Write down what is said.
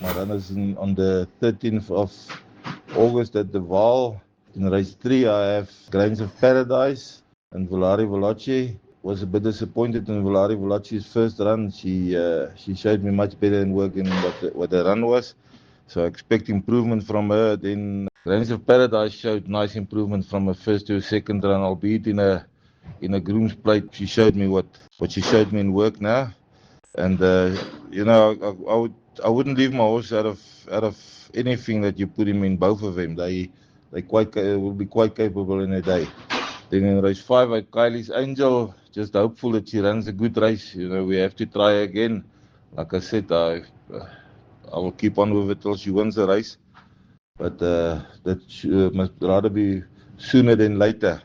My run is on the 13th of August at the Vaal. In race 3, I have Grains of Paradise and Volare Volace. Was a bit disappointed in Volare Volace's first run. She showed me much better in work than what the run was. So I expect improvement from her. Then Grains of Paradise showed nice improvement from her first to her second run, albeit in a groom's plate. She showed me what she showed me in work now. And I wouldn't leave my horse out of anything that you put him in. Both of them, they will be quite capable in a day. Then in race 5, at Kylie's Angel, just hopeful that she runs a good race. We have to try again. Like I said, I will keep on with it till she wins the race. But that must rather be sooner than later.